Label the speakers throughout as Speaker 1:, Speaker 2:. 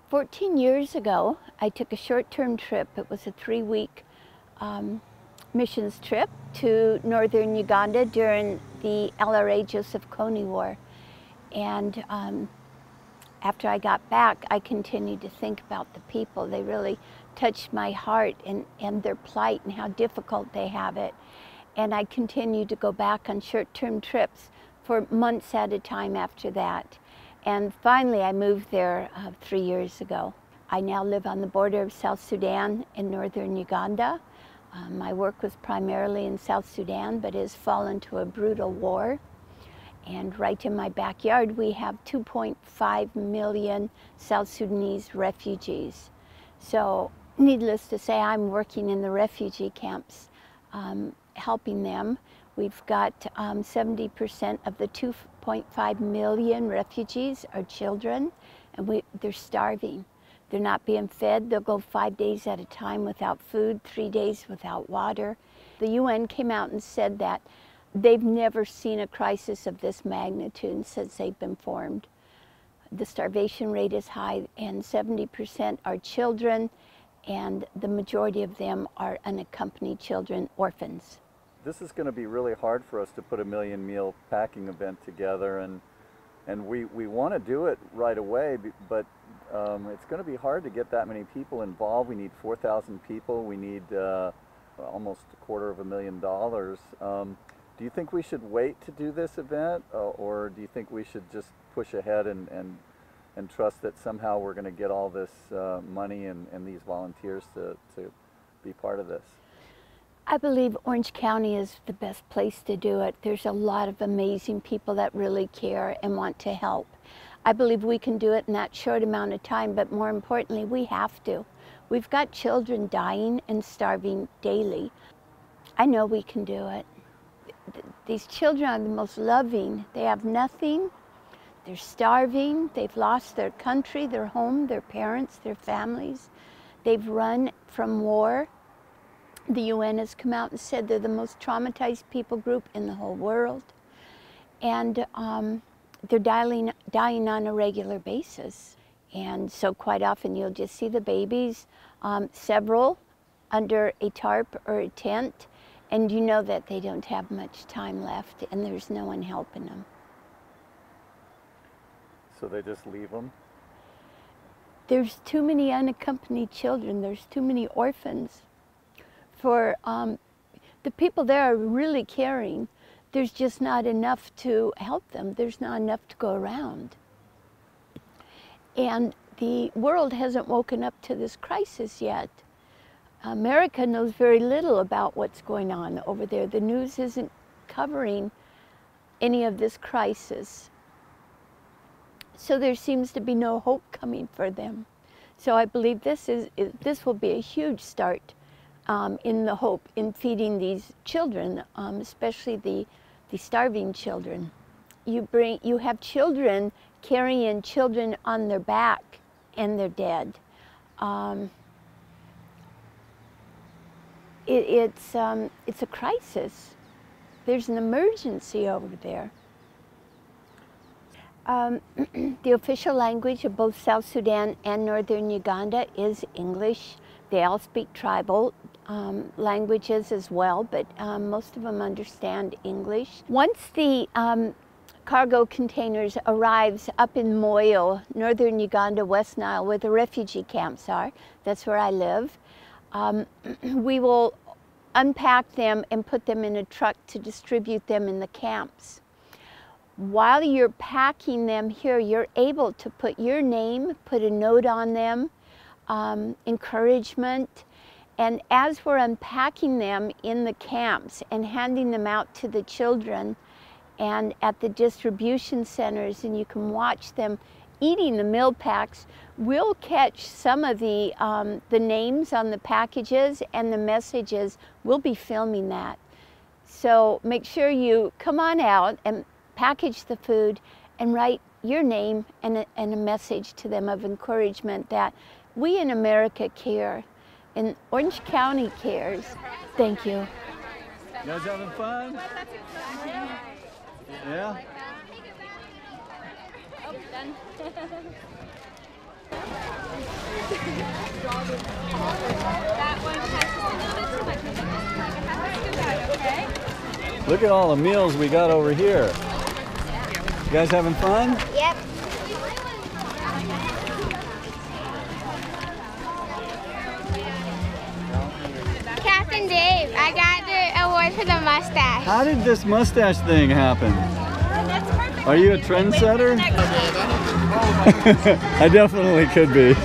Speaker 1: 14 years ago, I took a short-term trip. It was a 3-week missions trip to Northern Uganda during the LRA Joseph Kony War. And after I got back, I continued to think about the people. They really touched my heart and their plight and how difficult they have it. And I continued to go back on short-term trips for months at a time after that. And finally, I moved there 3 years ago. I now live on the border of South Sudan and Northern Uganda. My work was primarily in South Sudan, but has fallen to a brutal war. And right in my backyard, we have 2.5 million South Sudanese refugees. So, needless to say, I'm working in the refugee camps, helping them. We've got 70% of the 2.5 million refugees are children, and they're starving. They're not being fed. They'll go 5 days at a time without food, 3 days without water. The UN came out and said that they've never seen a crisis of this magnitude since they've been formed. The starvation rate is high, and 70% are children, and the majority of them are unaccompanied children, orphans.
Speaker 2: This is going to be really hard for us to put a million meal packing event together, and we want to do it right away, but it's going to be hard to get that many people involved. We need 4,000 people. We need almost $250,000. Do you think we should wait to do this event, or do you think we should just push ahead and trust that somehow we're going to get all this money and these volunteers to be part of this?
Speaker 1: I believe Orange County is the best place to do it. There's a lot of amazing people that really care and want to help. I believe we can do it in that short amount of time, but more importantly, we have to. We've got children dying and starving daily. I know we can do it. These children are the most loving. They have nothing. They're starving. They've lost their country, their home, their parents, their families. They've run from war. The UN has come out and said they're the most traumatized people group in the whole world. And they're dying on a regular basis. And so quite often you'll just see the babies, several under a tarp or a tent, and you know that they don't have much time left and there's no one helping them.
Speaker 2: So they just leave them?
Speaker 1: There's too many unaccompanied children. There's too many orphans. For the people there are really caring. There's just not enough to help them. There's not enough to go around. And the world hasn't woken up to this crisis yet. America knows very little about what's going on over there. The news isn't covering any of this crisis. So there seems to be no hope coming for them. So I believe this will be a huge start in the hope in feeding these children, especially the starving children. You have children carrying children on their back, and they're dead. It's a crisis. There's an emergency over there. The official language of both South Sudan and Northern Uganda is English. They all speak tribal languages as well, but most of them understand English. Once the cargo containers arrives up in Moyo, Northern Uganda, West Nile, where the refugee camps are, that's where I live, we will unpack them and put them in a truck to distribute them in the camps. While you're packing them here, you're able to put your name, put a note on them, encouragement. And as we're unpacking them in the camps and handing them out to the children and at the distribution centers, and you can watch them eating the meal packs, we'll catch some of the names on the packages and the messages. We'll be filming that. So make sure you come on out and package the food and write your name and a message to them of encouragement that we in America care and Orange County cares. Thank you.
Speaker 2: You guys having fun? Yeah?
Speaker 3: Oh, done.
Speaker 2: Look at all the meals we got over here. You guys having fun?
Speaker 3: Yep. Captain Dave, I got the award for the mustache.
Speaker 2: How did this mustache thing happen? Are you a trendsetter? I definitely could be.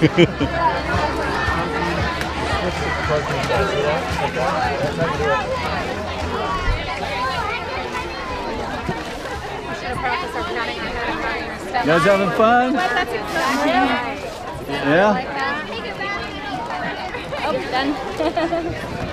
Speaker 2: You guys having fun? Yeah?
Speaker 1: Oh, done.